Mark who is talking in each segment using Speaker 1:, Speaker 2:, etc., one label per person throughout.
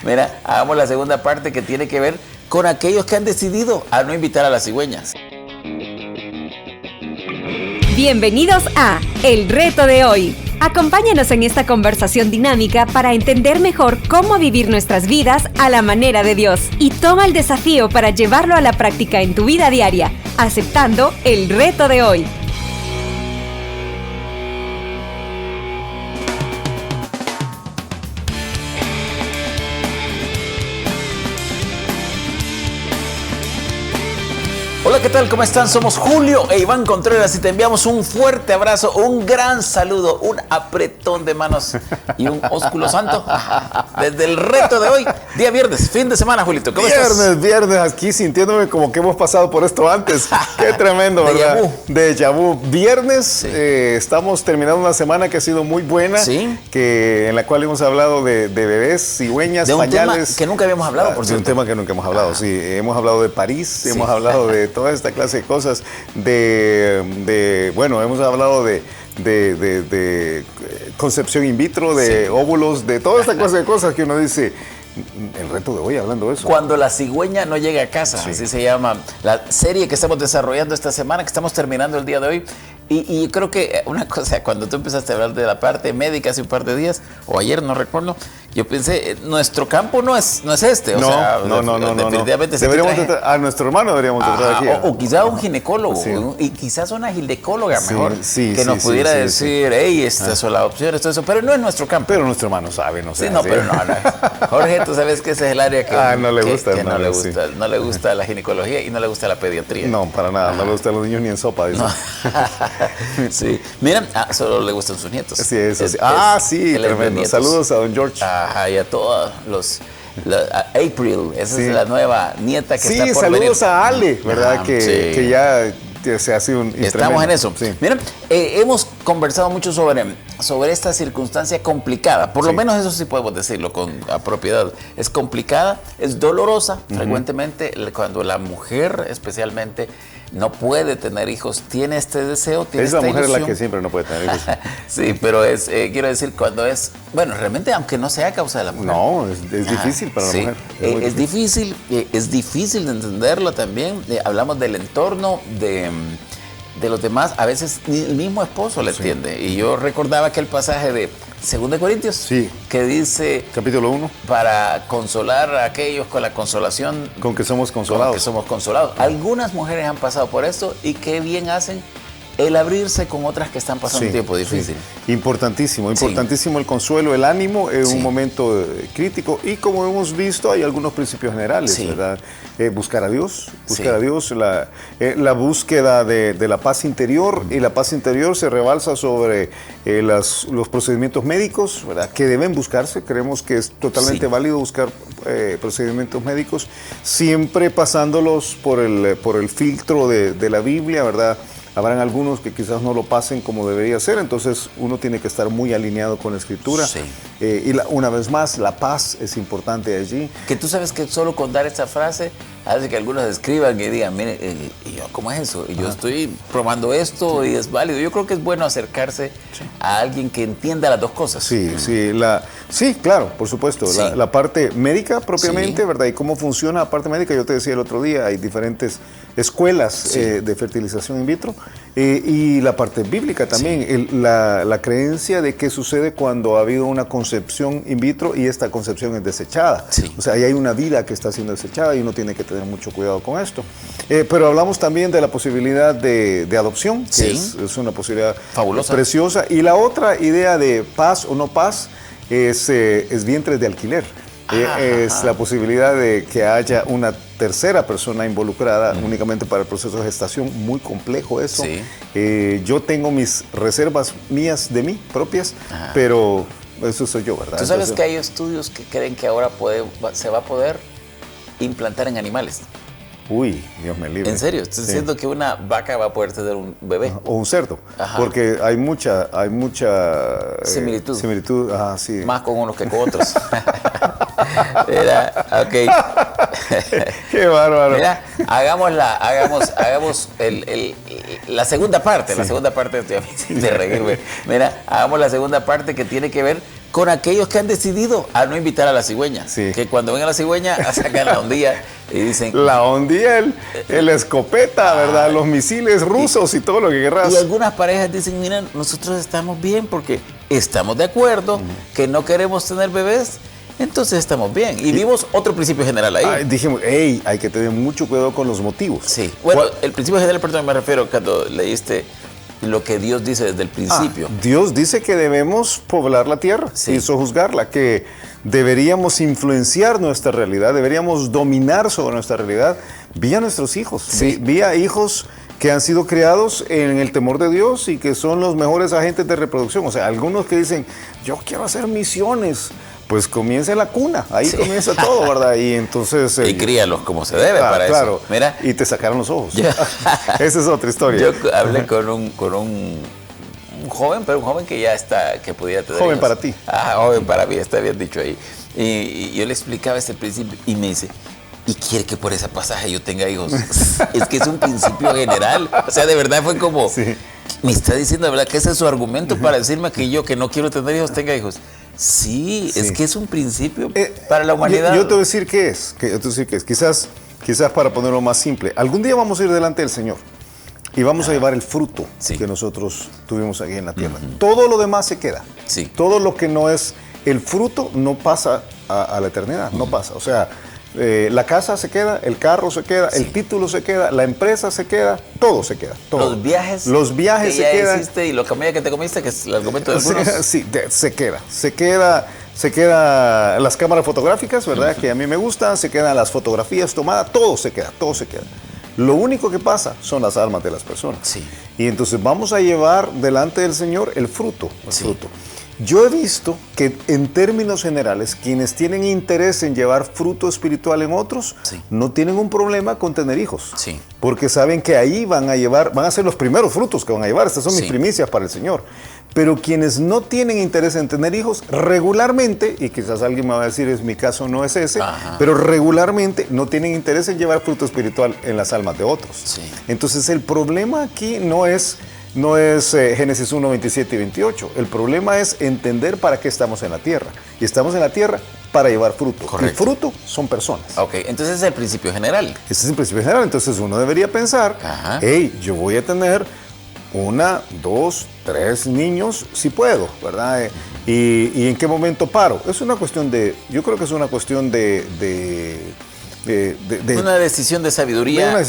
Speaker 1: Mira, hagamos la segunda parte que tiene que ver con aquellos que han decidido a no invitar a las cigüeñas.
Speaker 2: Bienvenidos a El Reto de Hoy. Acompáñanos en esta conversación dinámica para entender mejor cómo vivir nuestras vidas a la manera de Dios. Y toma el desafío para llevarlo a la práctica en tu vida diaria, aceptando el reto de hoy.
Speaker 1: Hola, ¿qué tal? ¿Cómo están? Somos Julio e Iván Contreras y te enviamos un fuerte abrazo, un gran saludo, un apretón de manos y un ósculo santo desde el reto de hoy, día viernes, fin de semana, Julito. ¿Cómo estás?
Speaker 3: Viernes, aquí sintiéndome como que hemos pasado por esto antes. Qué tremendo, ¿verdad? Déjà vu. Viernes, sí. Estamos terminando una semana que ha sido muy buena, ¿sí? En la cual hemos hablado de bebés, cigüeñas,
Speaker 1: de un
Speaker 3: pañales.
Speaker 1: Tema que nunca habíamos hablado, por
Speaker 3: cierto. De un tema que nunca hemos hablado, sí. Hemos hablado de París, sí. Hemos hablado de toda esta clase de cosas, bueno, hemos hablado de concepción in vitro, de óvulos, de toda esta clase de cosas que uno dice. El reto de hoy, hablando de eso.
Speaker 1: Cuando la cigüeña no llega a casa, sí. Así se llama la serie que estamos desarrollando esta semana, que estamos terminando el día de hoy. Y creo que una cosa, cuando tú empezaste a hablar de la parte médica hace un par de días, o ayer, no recuerdo, yo pensé, nuestro campo no es este.
Speaker 3: No.
Speaker 1: Definitivamente
Speaker 3: deberíamos a nuestro hermano deberíamos traer aquí.
Speaker 1: O quizá un ginecólogo, sí. Y quizás una ginecóloga mejor, que nos pudiera decir, hey, estas son las opciones, todo eso, pero no es nuestro campo.
Speaker 3: Pero nuestro hermano sabe, no sé.
Speaker 1: Sí, pero no. Jorge, tú sabes que ese es el área que
Speaker 3: no le gusta.
Speaker 1: No le gusta la ginecología y no le gusta la pediatría.
Speaker 3: No, para nada, no le gustan los niños ni en sopa. Dice.
Speaker 1: No. Sí, miren, solo le gustan sus nietos.
Speaker 3: Sí, eso sí. Sí, tremendo. Saludos a don George.
Speaker 1: Y a todos April, esa es la nueva nieta que está por venir.
Speaker 3: Sí, saludos a Ale, ¿verdad? Que ya se hace un...
Speaker 1: Estamos en eso. Sí. Miren, hemos conversado mucho sobre esta circunstancia complicada. Por lo menos eso sí podemos decirlo a propiedad. Es complicada, es dolorosa. Frecuentemente cuando la mujer especialmente no puede tener hijos, tiene este deseo, tiene esta ilusión. Es la mujer
Speaker 3: la que siempre no puede tener hijos.
Speaker 1: Sí, pero quiero decir, cuando es, bueno, realmente aunque no sea a causa de la mujer.
Speaker 3: No, es difícil para la mujer.
Speaker 1: Es difícil de entenderlo también. Hablamos del entorno, de los demás, a veces ni el mismo esposo le entiende. Y yo recordaba aquel pasaje de 2 Corintios, que dice,
Speaker 3: capítulo 1,
Speaker 1: para consolar a aquellos con la consolación
Speaker 3: con que somos consolados.
Speaker 1: Algunas mujeres han pasado por esto y qué bien hacen el abrirse con otras que están pasando un tiempo difícil.
Speaker 3: Importantísimo el consuelo, el ánimo en un momento crítico. Y como hemos visto, hay algunos principios generales, ¿verdad? Buscar a Dios, la búsqueda de la paz interior, y la paz interior se rebalsa sobre los procedimientos médicos, ¿verdad? Que deben buscarse. Creemos que es totalmente válido buscar procedimientos médicos, siempre pasándolos por el filtro de la Biblia, ¿verdad? Habrán algunos que quizás no lo pasen como debería ser, entonces uno tiene que estar muy alineado con la Escritura. Una vez más, la paz es importante allí.
Speaker 1: Que tú sabes que solo con dar esta frase hace que algunos escriban y digan, mire, ¿y yo cómo es eso? Y yo estoy probando esto y es válido. Yo creo que es bueno acercarse a alguien que entienda las dos cosas.
Speaker 3: Sí, claro, por supuesto. La parte médica propiamente, ¿verdad? Y cómo funciona la parte médica. Yo te decía el otro día, hay diferentes escuelas de fertilización in vitro, y la parte bíblica también, la creencia de qué sucede cuando ha habido una concepción in vitro y esta concepción es desechada. O sea, ahí hay una vida que está siendo desechada y uno tiene que tener mucho cuidado con esto. Pero hablamos también de la posibilidad de adopción, que es una posibilidad fabulosa, preciosa. Y la otra idea de paz o no paz es vientres de alquiler. Es la posibilidad de que haya una tercera persona involucrada únicamente para el proceso de gestación. Muy complejo eso. Yo tengo mis reservas mías de mí, propias, pero eso soy yo, ¿verdad?
Speaker 1: Tú sabes que hay estudios que creen que ahora se va a poder implantar en animales.
Speaker 3: Uy, Dios me libre.
Speaker 1: ¿En serio? ¿Estás diciendo que una vaca va a poder tener un bebé?
Speaker 3: O un cerdo. Porque hay mucha
Speaker 1: similitud.
Speaker 3: Sí.
Speaker 1: Más con unos que con otros. Mira, ok.
Speaker 3: Qué bárbaro.
Speaker 1: Mira, hagamos la segunda parte, estoy a mí de reírme. Mira, hagamos la segunda parte que tiene que ver con aquellos que han decidido a no invitar a la cigüeña. Sí. Que cuando ven a la cigüeña sacan la ondilla y dicen...
Speaker 3: La ondilla, el escopeta, ¿verdad? Los misiles rusos y todo lo que querrás.
Speaker 1: Y algunas parejas dicen, miren, nosotros estamos bien porque estamos de acuerdo que no queremos tener bebés, entonces estamos bien. Y vimos otro principio general ahí.
Speaker 3: Dijimos, hay que tener mucho cuidado con los motivos.
Speaker 1: Sí. Bueno, el principio general, perdón, me refiero cuando leíste lo que Dios dice desde el principio.
Speaker 3: Dios dice que debemos poblar la tierra y sojuzgarla, que deberíamos influenciar nuestra realidad, deberíamos dominar sobre nuestra realidad vía nuestros hijos, vía hijos que han sido criados en el temor de Dios y que son los mejores agentes de reproducción. O sea, algunos que dicen, yo quiero hacer misiones. Pues comienza en la cuna, ahí comienza todo, ¿verdad? Y entonces...
Speaker 1: y críalos como se debe para eso.
Speaker 3: Mira, y te sacaron los ojos. Esa es otra historia.
Speaker 1: Yo hablé con un joven, pero un joven que ya está, que pudiera tener
Speaker 3: joven
Speaker 1: hijos.
Speaker 3: Para ti.
Speaker 1: Joven para mí, está bien dicho ahí. Y yo le explicaba este principio y me dice, ¿y quiere que por ese pasaje yo tenga hijos? Es que es un principio general. O sea, de verdad fue como... Sí. Me está diciendo, de verdad, que ese es su argumento para decirme que yo, que no quiero tener hijos, tenga hijos. Sí, es que es un principio para la humanidad.
Speaker 3: Yo te voy a decir qué es. Quizás para ponerlo más simple. Algún día vamos a ir delante del Señor y vamos a llevar el fruto que nosotros tuvimos aquí en la tierra. Todo lo demás se queda. Todo lo que no es el fruto no pasa a la eternidad, no pasa. O sea, la casa se queda, el carro se queda, el título se queda, la empresa se queda, todo se queda. Todo.
Speaker 1: Los viajes
Speaker 3: que se quedan.
Speaker 1: Y la comida que te comiste, que es el argumento de algunos.
Speaker 3: Sí, se queda las cámaras fotográficas, ¿verdad? Que a mí me gustan, se quedan las fotografías tomadas, todo se queda. Lo único que pasa son las almas de las personas.
Speaker 1: Sí.
Speaker 3: Y entonces vamos a llevar delante del Señor el fruto. Yo he visto que en términos generales, quienes tienen interés en llevar fruto espiritual en otros, no tienen un problema con tener hijos.
Speaker 1: Sí.
Speaker 3: Porque saben que ahí van a ser los primeros frutos que van a llevar. Estas son mis primicias para el Señor. Pero quienes no tienen interés en tener hijos, regularmente, y quizás alguien me va a decir, mi caso no es ese, pero regularmente no tienen interés en llevar fruto espiritual en las almas de otros.
Speaker 1: Sí.
Speaker 3: Entonces el problema aquí no es Génesis 1, 27 y 28. El problema es entender para qué estamos en la tierra. Y estamos en la tierra para llevar fruto.
Speaker 1: Correcto.
Speaker 3: El fruto son personas.
Speaker 1: Ok, entonces ese es el principio general.
Speaker 3: Ese es el principio general. Entonces uno debería pensar, yo voy a tener 1, 2, 3 niños si puedo, ¿verdad? ¿Y en qué momento paro? Es una cuestión yo creo que es una cuestión
Speaker 1: una decisión de sabiduría,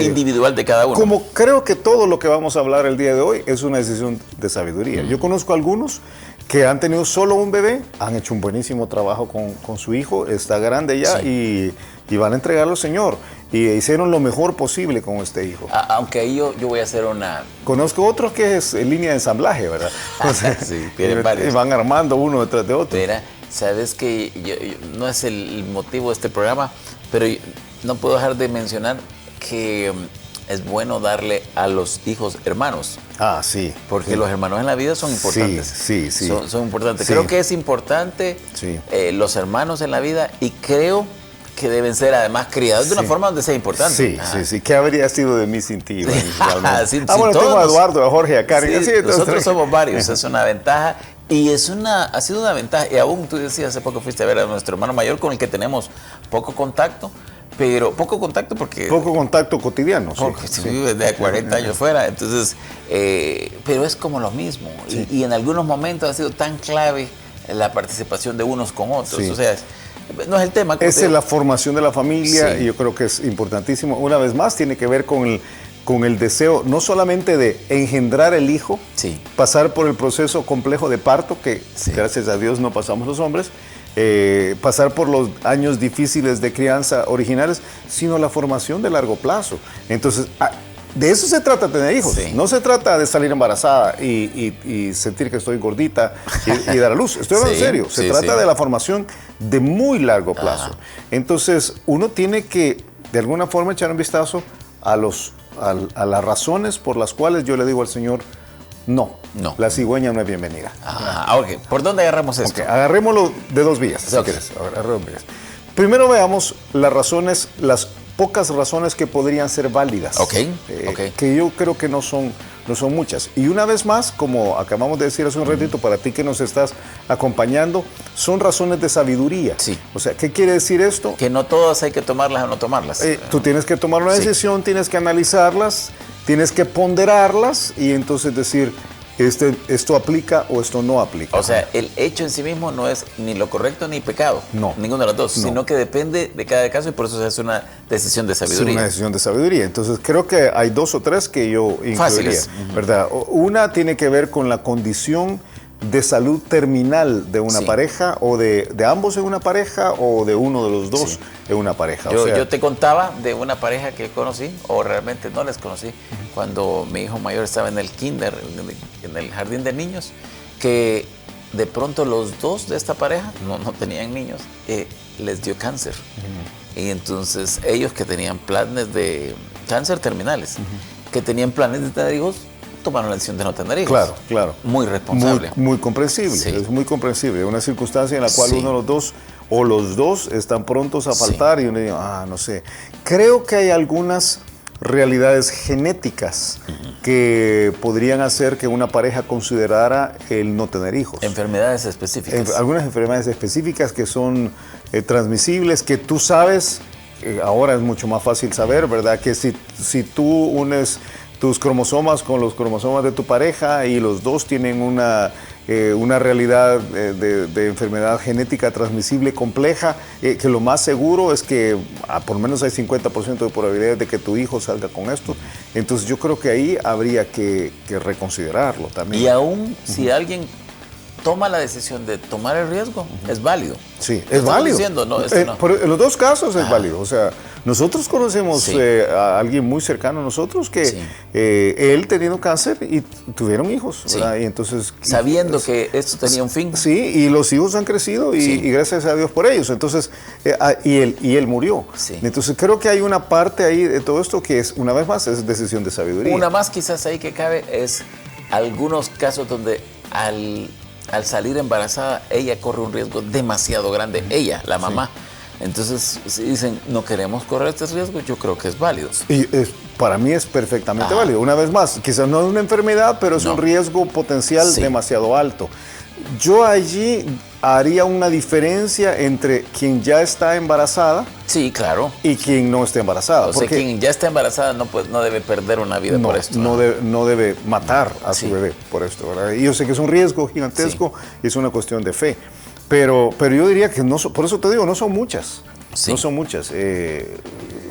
Speaker 1: individual de cada uno.
Speaker 3: Como creo que todo lo que vamos a hablar el día de hoy es una decisión de sabiduría. Yo conozco a algunos que han tenido solo un bebé, han hecho un buenísimo trabajo con su hijo, está grande ya y van a entregarlo al Señor. Y hicieron lo mejor posible con este hijo.
Speaker 1: Aunque ahí yo voy a hacer una...
Speaker 3: Conozco otro que es en línea de ensamblaje, ¿verdad?
Speaker 1: Tienen varios.
Speaker 3: Y van armando uno detrás de otro.
Speaker 1: Mira, sabes que no es el motivo de este programa, pero no puedo dejar de mencionar que es bueno darle a los hijos hermanos.
Speaker 3: Sí.
Speaker 1: Porque los hermanos en la vida son importantes.
Speaker 3: Sí.
Speaker 1: Son importantes. Creo que es importante los hermanos en la vida y creo que deben ser además criados de una forma donde sea importante.
Speaker 3: Sí. ¿Qué habría sido de mí sin ti?
Speaker 1: Bueno,
Speaker 3: tengo a Eduardo, a Jorge, a Karen.
Speaker 1: Nosotros somos varios, es una ventaja. Y ha sido una ventaja. Y aún tú decías, hace poco fuiste a ver a nuestro hermano mayor con el que tenemos poco contacto. Pero poco contacto porque...
Speaker 3: Poco contacto cotidiano.
Speaker 1: Porque se vive de 40 años fuera. Entonces, pero es como lo mismo. Y en algunos momentos ha sido tan clave la participación de unos con otros. O sea, no es el tema.
Speaker 3: Esa es la formación de la familia y yo creo que es importantísimo. Una vez más, tiene que ver con el deseo no solamente de engendrar el hijo, pasar por el proceso complejo de parto, que gracias a Dios no pasamos los hombres, pasar por los años difíciles de crianza originales, sino la formación de largo plazo. Entonces, de eso se trata tener hijos. No se trata de salir embarazada y sentir que estoy gordita y dar a luz. Estoy hablando en serio. Se trata de la formación de muy largo plazo. Entonces, uno tiene que, de alguna forma, echar un vistazo a las razones por las cuales yo le digo al Señor, no, la cigüeña no es bienvenida.
Speaker 1: Ok. ¿Por dónde agarramos esto?
Speaker 3: Agarrémoslo de 2 vías, si quieres. Primero veamos las razones, las pocas razones que podrían ser válidas. Que yo creo que no son muchas. Y una vez más, como acabamos de decir hace un ratito, para ti que nos estás acompañando, son razones de sabiduría.
Speaker 1: Sí.
Speaker 3: O sea, ¿qué quiere decir esto?
Speaker 1: Que no todas hay que tomarlas o no tomarlas.
Speaker 3: Tú tienes que tomar una decisión, tienes que analizarlas, tienes que ponderarlas y entonces decir, esto aplica o esto no aplica.
Speaker 1: O sea, el hecho en sí mismo no es ni lo correcto ni pecado.
Speaker 3: No.
Speaker 1: Ninguno de los dos, sino que depende de cada caso y por eso se hace una decisión de sabiduría.
Speaker 3: Es una decisión de sabiduría. Entonces, creo que hay 2 o 3 que yo incluiría.
Speaker 1: Fáciles.
Speaker 3: ¿Verdad? Una tiene que ver con la condición de salud terminal de una pareja, o de ambos en una pareja, o de uno de los dos en una pareja.
Speaker 1: Yo te contaba de una pareja que conocí, o realmente no les conocí, cuando mi hijo mayor estaba en el kinder, en el jardín de niños, que de pronto los dos de esta pareja, no tenían niños, les dio cáncer. Y entonces ellos que tenían planes de cáncer terminales, que tenían planes de tener hijos, tomaron la decisión de no tener hijos.
Speaker 3: Claro.
Speaker 1: Muy responsable.
Speaker 3: Muy comprensible, es muy comprensible. Una circunstancia en la cual uno de los dos o los dos están prontos a faltar y uno dice, no sé. Creo que hay algunas realidades genéticas que podrían hacer que una pareja considerara el no tener hijos.
Speaker 1: Enfermedades específicas.
Speaker 3: Algunas enfermedades específicas que son transmisibles, que tú sabes, ahora es mucho más fácil saber, ¿verdad? Que si tú unes tus cromosomas con los cromosomas de tu pareja y los dos tienen una realidad de enfermedad genética transmisible compleja, que lo más seguro es que por lo menos hay 50% de probabilidades de que tu hijo salga con esto. Entonces yo creo que ahí habría que reconsiderarlo también.
Speaker 1: Y aún si alguien toma la decisión de tomar el riesgo, es válido.
Speaker 3: Sí, es válido.
Speaker 1: Diciendo, no.
Speaker 3: En los dos casos es válido. O sea, nosotros conocemos a alguien muy cercano a nosotros que él teniendo cáncer y tuvieron hijos, ¿verdad? Y entonces,
Speaker 1: sabiendo que esto tenía un fin.
Speaker 3: Sí, y los hijos han crecido y gracias a Dios por ellos. Entonces, y él murió. Sí. Entonces creo que hay una parte ahí de todo esto que es, una vez más, es decisión de sabiduría.
Speaker 1: Una más quizás ahí que cabe es algunos casos donde al salir embarazada, ella corre un riesgo demasiado grande, ella, la mamá. Entonces, si dicen, no queremos correr este riesgo, yo creo que es válido.
Speaker 3: Y para mí es perfectamente válido. Una vez más, quizás no es una enfermedad, pero es un riesgo potencial demasiado alto. Yo allí haría una diferencia entre quien ya está embarazada y quien no está embarazada.
Speaker 1: O sea, quien ya está embarazada no debe perder una vida por esto.
Speaker 3: No debe matar a su bebé por esto, ¿verdad? Y yo sé que es un riesgo gigantesco y es una cuestión de fe. Pero yo diría que por eso te digo, no son muchas. No son muchas.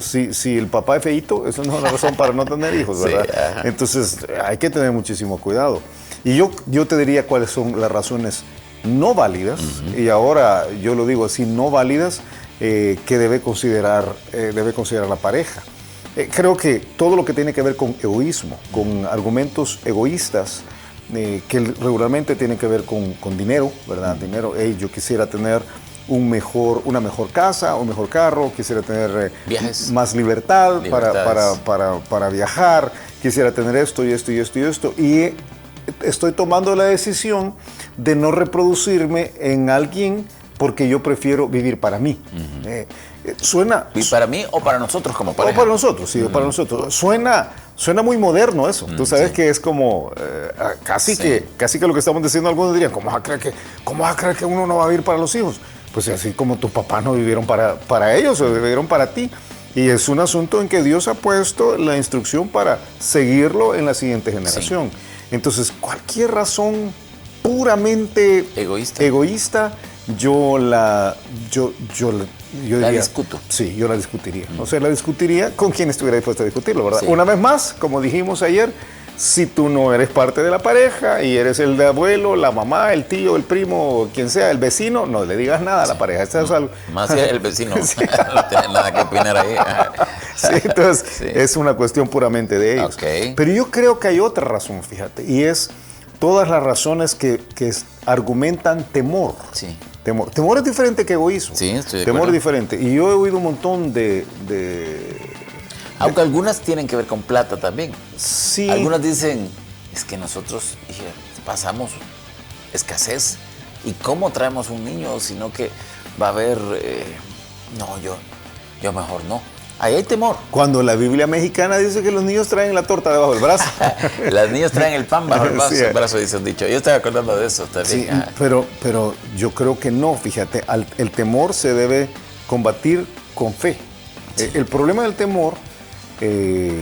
Speaker 3: Si el papá es feíto, eso no es una razón para no tener hijos, ¿verdad? Entonces hay que tener muchísimo cuidado. Y yo te diría cuáles son las razones no válidas, y ahora yo lo digo así, no válidas, que debe considerar la pareja. Creo que todo lo que tiene que ver con egoísmo, con argumentos egoístas, que regularmente tienen que ver con dinero, ¿verdad? Dinero, yo quisiera tener una mejor casa, un mejor carro, quisiera tener más libertad para viajar, quisiera tener esto y esto y esto y esto, y estoy tomando la decisión de no reproducirme en alguien porque yo prefiero vivir para mí. Suena...
Speaker 1: ¿Y para mí o para nosotros como pareja?
Speaker 3: O para nosotros, sí, para nosotros. Suena muy moderno eso. Tú sabes que es como casi que lo que estamos diciendo, algunos dirían, ¿cómo vas a creer que uno no va a vivir para los hijos? Pues así como tus papás no vivieron para ellos, o vivieron para ti. Y es un asunto en que Dios ha puesto la instrucción para seguirlo en la siguiente generación. Entonces, cualquier razón puramente egoísta, yo diría,
Speaker 1: la discuto.
Speaker 3: Sí, yo la discutiría. O sea, la discutiría con quien estuviera dispuesto a discutirlo, ¿verdad? Una vez más, como dijimos ayer, si tú no eres parte de la pareja y eres el de abuelo, la mamá, el tío, el primo, quien sea, el vecino, no le digas nada a la pareja.
Speaker 1: Más que el vecino, no tiene nada que opinar ahí.
Speaker 3: Entonces, es una cuestión puramente de ellos. Pero yo creo que hay otra razón, fíjate, y es todas las razones que argumentan temor. Temor es diferente que egoísmo.
Speaker 1: Sí, estoy de
Speaker 3: Temor
Speaker 1: acuerdo.
Speaker 3: es diferente. Y yo he oído un montón
Speaker 1: aunque algunas tienen que ver con plata también.
Speaker 3: Sí.
Speaker 1: Algunas dicen, es que nosotros pasamos escasez. ¿Y cómo traemos un niño? Sino que va a haber... yo mejor no. Ahí hay temor.
Speaker 3: Cuando la Biblia mexicana dice que los niños traen la torta debajo del brazo.
Speaker 1: Los niños traen el pan bajo el brazo, dice un dicho. Yo estaba acordando de eso también.
Speaker 3: Sí, pero yo creo que no, fíjate, el temor se debe combatir con fe. Sí. El problema del temor, el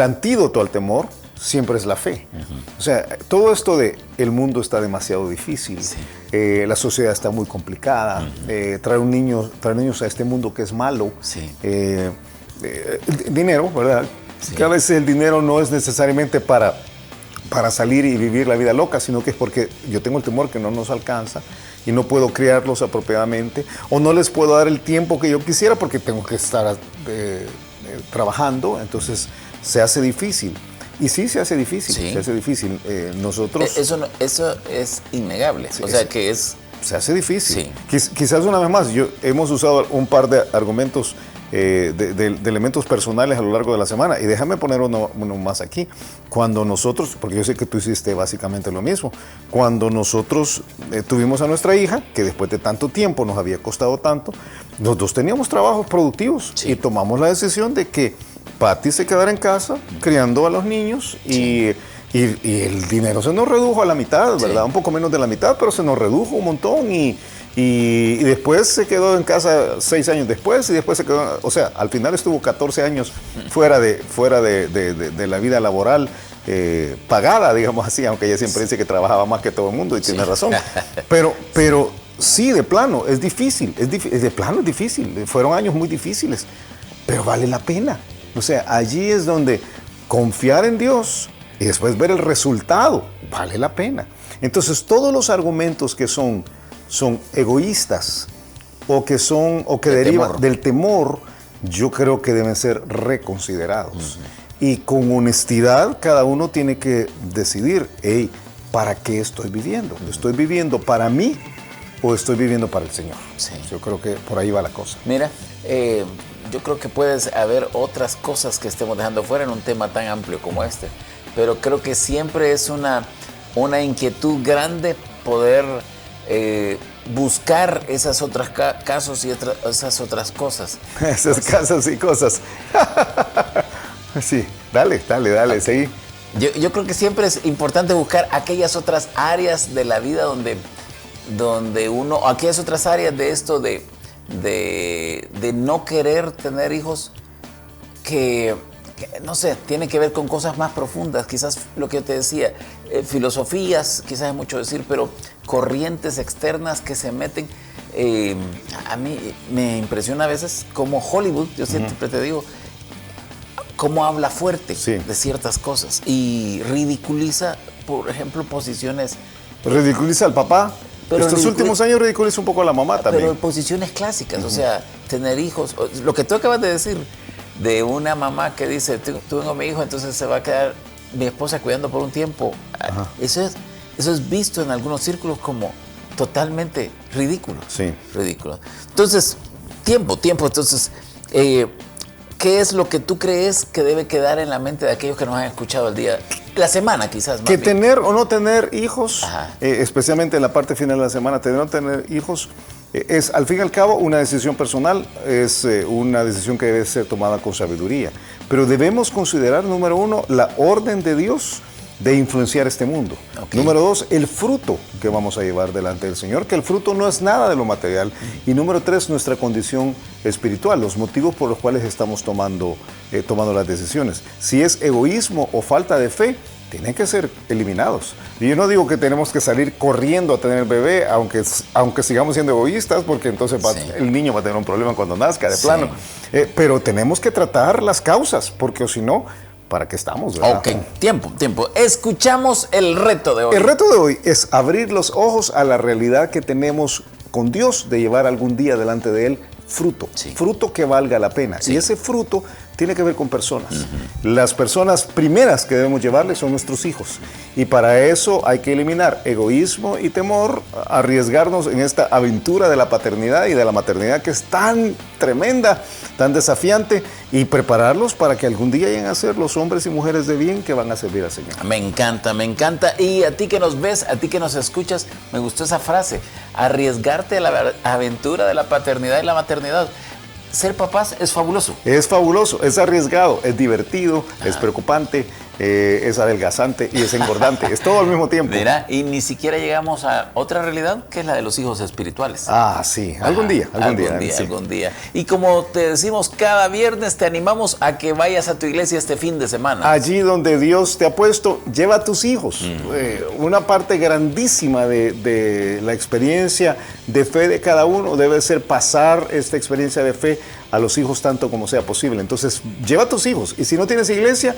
Speaker 3: antídoto al temor, siempre es la fe. O sea, todo esto de el mundo está demasiado difícil, sí. La sociedad está muy complicada, traer niños a este mundo que es malo,
Speaker 1: sí.
Speaker 3: El dinero, ¿verdad? Sí. Que a veces el dinero no es necesariamente para salir y vivir la vida loca, sino que es porque yo tengo el temor que no nos alcanza y no puedo criarlos apropiadamente, o no les puedo dar el tiempo que yo quisiera porque tengo que estar trabajando, entonces se hace difícil. Y sí, se hace difícil,
Speaker 1: sí.
Speaker 3: Se hace difícil. Nosotros...
Speaker 1: Eso es innegable, sí, o sea que es...
Speaker 3: Se hace difícil.
Speaker 1: Sí.
Speaker 3: Quizás una vez más, hemos usado un par de argumentos, de elementos personales a lo largo de la semana, y déjame poner uno más aquí. Cuando nosotros, porque yo sé que tú hiciste básicamente lo mismo, cuando nosotros tuvimos a nuestra hija, que después de tanto tiempo nos había costado tanto, los dos teníamos trabajos productivos, sí. Y tomamos la decisión de que Patti se quedara en casa criando a los niños, sí. y el dinero se nos redujo a la mitad, ¿verdad? Sí. Un poco menos de la mitad, pero se nos redujo un montón y después se quedó en casa 6 años después y después se quedó, o sea, al final estuvo 14 años fuera de la vida laboral pagada, digamos así, aunque ella siempre dice que trabajaba más que todo el mundo y sí. Tiene razón. Pero sí, de plano, es difícil, de plano es difícil, fueron años muy difíciles, pero vale la pena. O sea, allí es donde confiar en Dios y después ver el resultado vale la pena. Entonces, todos los argumentos que son egoístas o que derivan del temor, yo creo que deben ser reconsiderados. Y con honestidad, cada uno tiene que decidir, hey, ¿para qué estoy viviendo? ¿Estoy viviendo para mí o estoy viviendo para el Señor?
Speaker 1: Sí.
Speaker 3: Yo creo que por ahí va la cosa.
Speaker 1: Mira, yo creo que puedes haber otras cosas que estemos dejando fuera en un tema tan amplio como este, pero creo que siempre es una inquietud grande poder buscar esas otras casos y esas otras cosas.
Speaker 3: Esas casos y cosas. Sí, dale, seguí.
Speaker 1: Yo creo que siempre es importante buscar aquellas otras áreas de la vida donde uno, aquellas otras áreas de esto de no querer tener hijos que, no sé, tiene que ver con cosas más profundas, quizás lo que yo te decía, filosofías, quizás es mucho decir, pero corrientes externas que se meten. A mí me impresiona a veces como Hollywood, yo siempre te digo, cómo habla fuerte
Speaker 3: sí.
Speaker 1: de ciertas cosas y ridiculiza, por ejemplo, posiciones.
Speaker 3: Ridiculiza al papá. Pero estos últimos años ridiculiza un poco a la mamá también.
Speaker 1: Pero posiciones clásicas, o sea, tener hijos. Lo que tú acabas de decir, de una mamá que dice, tengo mi hijo, entonces se va a quedar mi esposa cuidando por un tiempo. Eso es visto en algunos círculos como totalmente ridículo.
Speaker 3: Sí.
Speaker 1: Ridículo. Entonces, tiempo. Entonces, ¿qué es lo que tú crees que debe quedar en la mente de aquellos que nos han escuchado el día, la semana quizás?
Speaker 3: Que tener o no tener hijos, especialmente en la parte final de la semana, tener o no tener hijos, es al fin y al cabo una decisión personal, es una decisión que debe ser tomada con sabiduría. Pero debemos considerar, número 1, la orden de Dios de influenciar este mundo. Okay. Número 2, el fruto que vamos a llevar delante del Señor, que el fruto no es nada de lo material. Y número 3, nuestra condición espiritual, los motivos por los cuales estamos tomando las decisiones. Si es egoísmo o falta de fe, tienen que ser eliminados. Y yo no digo que tenemos que salir corriendo a tener bebé, aunque sigamos siendo egoístas, porque entonces el niño va a tener un problema cuando nazca, de plano. Pero tenemos que tratar las causas, porque si no, ¿para qué estamos? ¿Verdad?
Speaker 1: Ok, tiempo. Escuchamos el reto de hoy.
Speaker 3: El reto de hoy es abrir los ojos a la realidad que tenemos con Dios, de llevar algún día delante de Él fruto que valga la pena. Y ese fruto tiene que ver con personas. Las personas primeras que debemos llevarle son nuestros hijos. Y para eso hay que eliminar egoísmo y temor, arriesgarnos en esta aventura de la paternidad y de la maternidad que es tan tremenda, tan desafiante, y prepararlos para que algún día lleguen a ser los hombres y mujeres de bien que van a servir al Señor.
Speaker 1: Me encanta. Y a ti que nos ves, a ti que nos escuchas, me gustó esa frase, arriesgarte a la aventura de la paternidad y la maternidad. ser papás es fabuloso.
Speaker 3: Es fabuloso, es arriesgado, es divertido, es preocupante, es adelgazante y es engordante. Es todo al mismo tiempo.
Speaker 1: Mira, y ni siquiera llegamos a otra realidad que es la de los hijos espirituales.
Speaker 3: Ah, sí, algún día.
Speaker 1: Y como te decimos cada viernes, te animamos a que vayas a tu iglesia este fin de semana.
Speaker 3: Allí donde Dios te ha puesto, lleva a tus hijos. Una parte grandísima de la experiencia de fe de cada uno debe ser pasar esta experiencia de fe a los hijos tanto como sea posible. Entonces, lleva a tus hijos. Y si no tienes iglesia,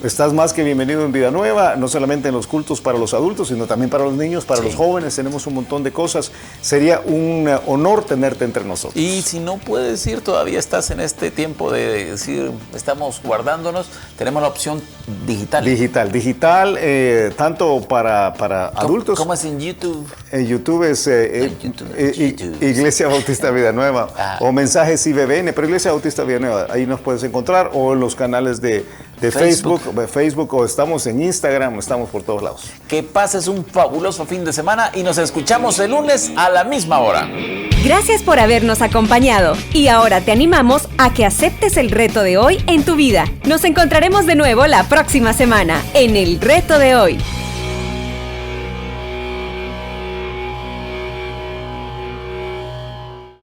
Speaker 3: estás más que bienvenido en Vida Nueva, no solamente en los cultos para los adultos, sino también para los niños, para los jóvenes. Tenemos un montón de cosas. Sería un honor tenerte entre nosotros.
Speaker 1: Y si no puedes ir, todavía estás en este tiempo de decir, estamos guardándonos, tenemos la opción digital.
Speaker 3: Digital, tanto para adultos.
Speaker 1: ¿Cómo es en YouTube?
Speaker 3: En YouTube es Iglesia Bautista Vida Nueva o Mensajes IBBN, pero Iglesia Bautista Vida Nueva, ahí nos puedes encontrar, o en los canales de Facebook, o estamos en Instagram, estamos por todos lados.
Speaker 1: Que pases un fabuloso fin de semana y nos escuchamos el lunes a la misma hora.
Speaker 2: Gracias por habernos acompañado y ahora te animamos a que aceptes el reto de hoy en tu vida. Nos encontraremos de nuevo la próxima semana en El Reto de Hoy.